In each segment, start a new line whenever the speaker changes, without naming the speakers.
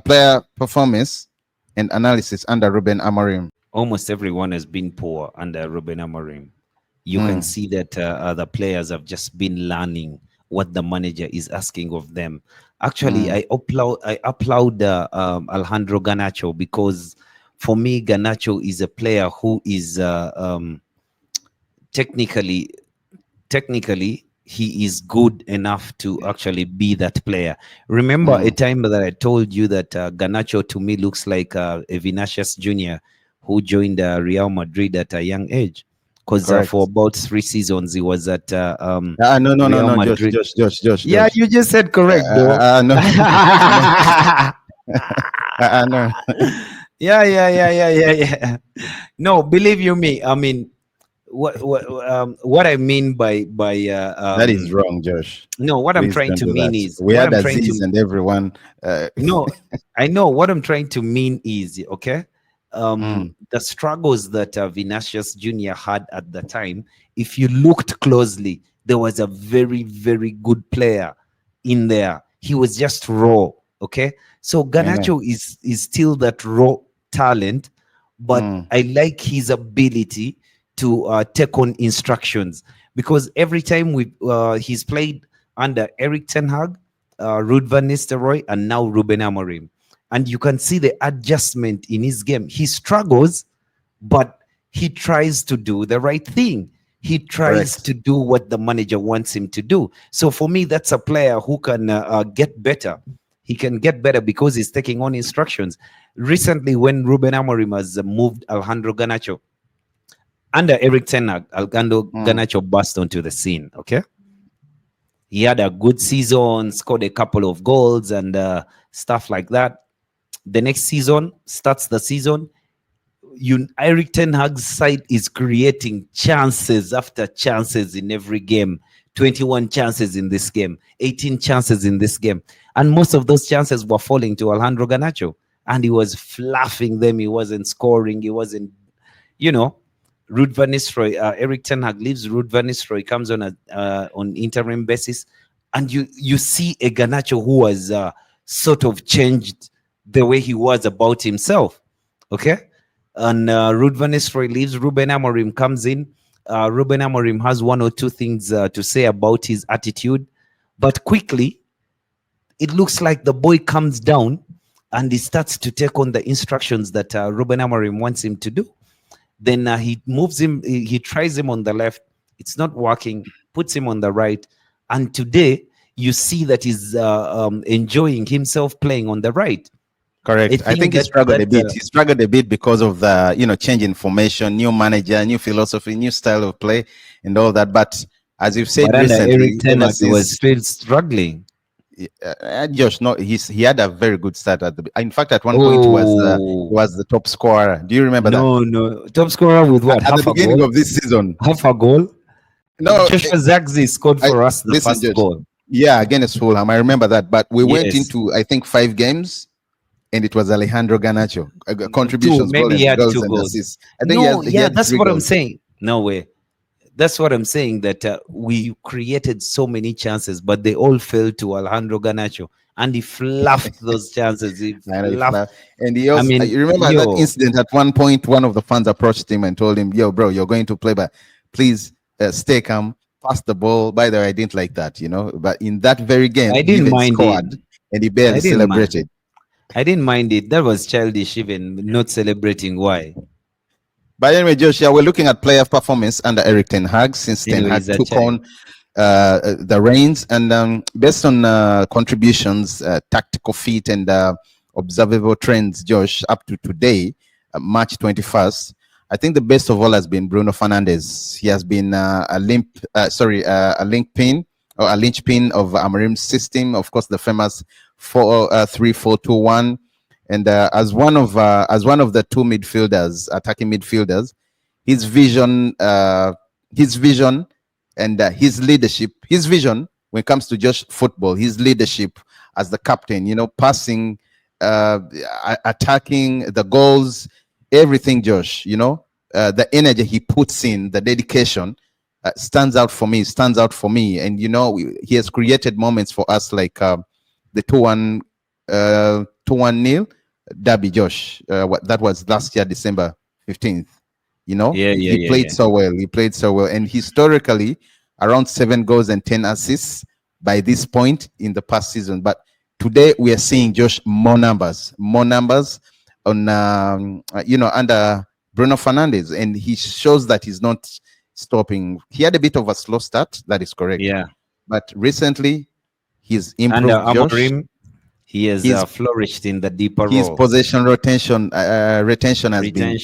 player performance and analysis under Ruben Amorim.
Almost everyone has been poor under Ruben Amorim. You can see that the players have just been learning what the manager is asking of them. Actually, I applaud Alejandro Garnacho, because for me, Garnacho is a player who is technically he is good enough to actually be that player. Remember a time that I told you that Garnacho to me looks like a Vinicius Junior who joined Real Madrid at a young age, because for about 3 seasons he was at Real
no,
Madrid.
Josh.
Yeah, you just said correct, bro.
No. No.
Yeah. No, believe you me. I mean, what I mean by
that is wrong, Josh.
no, what I'm
Please
trying
don't
to
do
mean
that.
is
We
what
had
I'm trying
Aziz
to
and everyone.
no, I know what I'm trying to mean is okay. The struggles that Vinicius Junior had at the time, if you looked closely, there was a very, very good player in there. He was just raw. Okay, so Garnacho is still that raw talent, but I like his ability to take on instructions, because every time he's played under Eric Ten Hag, Ruud van Nistelrooy, and now Ruben Amorim, and you can see the adjustment in his game. He struggles, but he tries to do the right thing. He tries to do what the manager wants him to do. So for me, that's a player who can get better. He can get better because he's taking on instructions. Recently, when Ruben Amorim has moved Alejandro Garnacho, under Eric Ten Hag, Alejandro Garnacho burst onto the scene, okay? He had a good season, scored a couple of goals and stuff like that. The next season, starts the season, Eric Ten Hag's side is creating chances after chances in every game. 21 chances in this game, 18 chances in this game. And most of those chances were falling to Alejandro Garnacho. And he was fluffing them. He wasn't scoring. He wasn't, Ruud van Nistelrooy, Eric Ten Hag leaves Ruud van Nistelrooy, comes on on interim basis. And you see a Garnacho who has sort of changed the way he was about himself. Okay? And Ruud van Nistelrooy leaves. Ruben Amorim comes in. Ruben Amorim has one or two things to say about his attitude, but quickly it looks like the boy comes down and he starts to take on the instructions that Ruben Amorim wants him to do. Then he moves him, he tries him on the left, it's not working, puts him on the right, and today you see that he's enjoying himself playing on the right.
Correct. I think he struggled a bit. He struggled a bit because of the, change in formation, new manager, new philosophy, new style of play, and all that. But as you've said recently,
Eric Ten Hag was still struggling.
Josh, no, he had a very good start at in fact, at one point he was the top scorer. Do you remember that?
No, top scorer with what?
At the beginning of this season,
half a goal.
No,
Joshua Zirkzee scored for us the first goal.
Yeah, against Fulham. I remember that. But we went into, I think, 5 games. And it was Alejandro Garnacho contributions,
maybe he had
goals
2
and
goals.
assists. I think he had
that's what
goals.
I'm saying. No way. That's what I'm saying, that we created so many chances, but they all fell to Alejandro Garnacho, and he fluffed those chances.
And he also, you remember that incident at one point, one of the fans approached him and told him, "Yo, bro, you're going to play, but please stay calm, pass the ball." By the way, I didn't like that, but in that very game,
I didn't mind
scored
it.
And he barely celebrated.
I didn't mind it. That was childish, even not celebrating. Why?
But anyway, Joshua, we're looking at player performance under Eric Ten Hag since Ten Hag took on the reins, and based on contributions, tactical feat, and observable trends, Josh, up to today, March 21st, I think the best of all has been Bruno Fernandes. He has been a linchpin of Amorim's system, of course, the famous 4-3-4-2-1. And as one of the 2 midfielders, attacking midfielders, his vision and his leadership, his vision when it comes to just football, his leadership as the captain, passing, attacking, the goals, everything, Josh, the energy he puts in, the dedication stands out for me. And, he has created moments for us like the 2-1 2-1 nil derby, Josh. That was last year, December 15th. You know, he played so well. He played so well, and historically, around 7 goals and 10 assists by this point in the past season. But today we are seeing Josh more numbers on under Bruno Fernandes, and he shows that he's not stopping. He had a bit of a slow start, that is correct.
Yeah,
but recently he's improved.
Under Amorim, he has flourished in the deeper
his
role.
Possession retention has been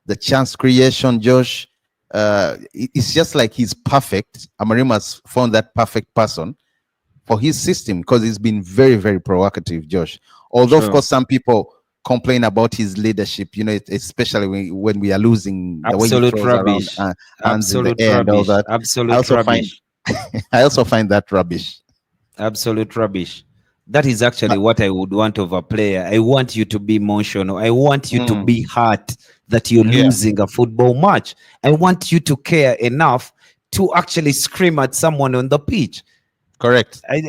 the chance creation, Josh. It's just like he's perfect. Amorim has found that perfect person for his system because he's been very, very provocative, Josh. Although, of course, some people complain about his leadership, especially when we are losing, the way he throws
rubbish.
around hands in the air and all that.
Absolute rubbish.
I also find that rubbish.
Absolute rubbish. That is actually what I would want of a player. I want you to be emotional. I want you to be hurt that you're losing a football match. I want you to care enough to actually scream at someone on the pitch.
Correct.
I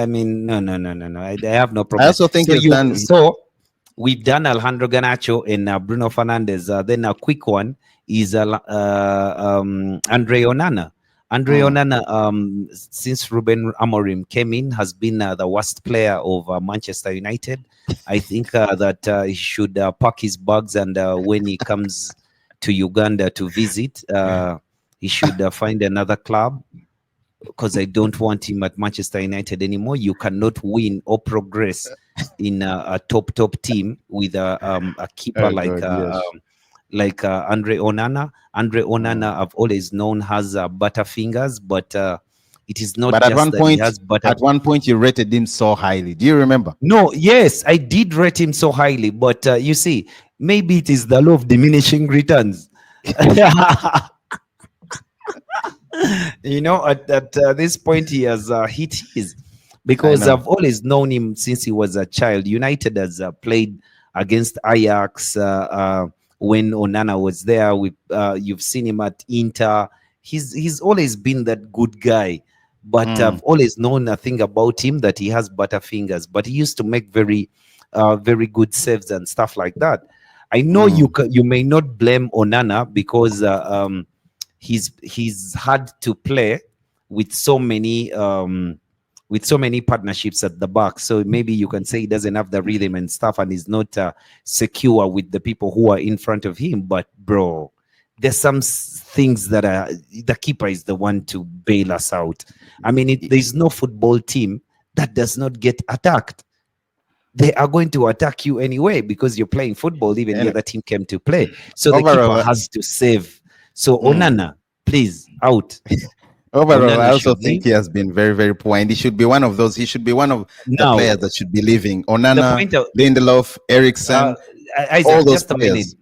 mean, no. I have no problem.
I also think
so we've done Alejandro Garnacho and Bruno Fernandes. Then a quick one is Andre Onana. Andre Onana, since Ruben Amorim came in, has been the worst player of Manchester United. I think that he should pack his bags, and when he comes to Uganda to visit, he should find another club, because I don't want him at Manchester United anymore. You cannot win or progress in a top team with a keeper like Andre Onana. Andre Onana, I've always known, has butterfingers, but it is not. But
at one point, you rated him so highly. Do you remember?
No, yes, I did rate him so highly, but you see, maybe it is the law of diminishing returns. At this point, he has hit his, because I've always known him since he was a child. United has played against Ajax when Onana was there. You've seen him at Inter. He's always been that good guy, but I've always known a thing about him, that he has butterfingers. But he used to make very good saves and stuff like that. I know you may not blame Onana, because he's had to play with so many partnerships at the back, so maybe you can say he doesn't have the rhythm and stuff, and he's not secure with the people who are in front of him. But bro, there's some things that the keeper is the one to bail us out. I mean, there's no football team that does not get attacked. They are going to attack you anyway, because you're playing football. Even the other team came to play, so the keeper has to save. So Onana, please, out.
Overall, Onana, I also think he has been very, very poor, and he should be one of those. He should be one of the players that should be leaving. Onana, Lindelof, Eriksen, all those players.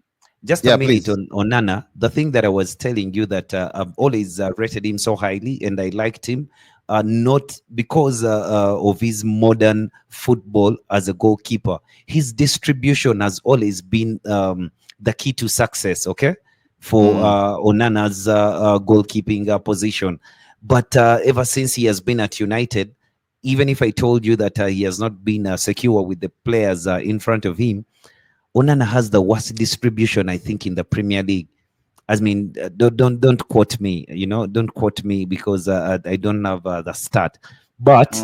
Just a minute on Onana. The thing that I was telling you, that I've always rated him so highly, and I liked him, not because of his modern football as a goalkeeper. His distribution has always been the key to success. Okay. For Onana's goalkeeping position. But ever since he has been at United, even if I told you that he has not been secure with the players in front of him, Onana has the worst distribution, I think, in the Premier League. I mean, don't quote me, don't quote me, because I don't have the stat. But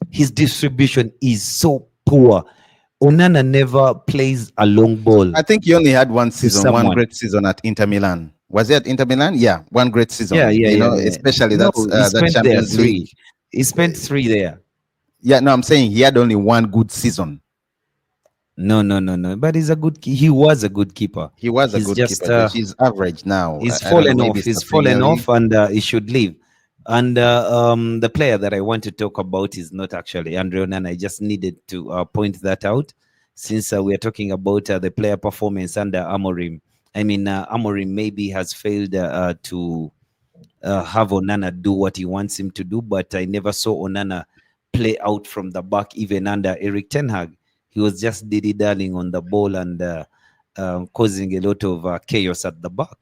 his distribution is so poor. Onana never plays a long ball.
I think he only had one great season at Inter Milan. Was he at Inter Milan? Yeah, one great season.
Yeah.
Especially that Champions League.
He spent 3 there.
Yeah, no, I'm saying he had only one good season.
No. But he was a good keeper.
He was a good keeper. He's average now.
He's fallen off. He's fallen off, and he should leave. And the player that I want to talk about is not actually Andre Onana. I just needed to point that out, since we are talking about the player performance under Amorim. I mean, Amorim maybe has failed to have Onana do what he wants him to do, but I never saw Onana play out from the back, even under Erik ten Hag. He was just dilly-dallying on the ball and causing a lot of chaos at the back.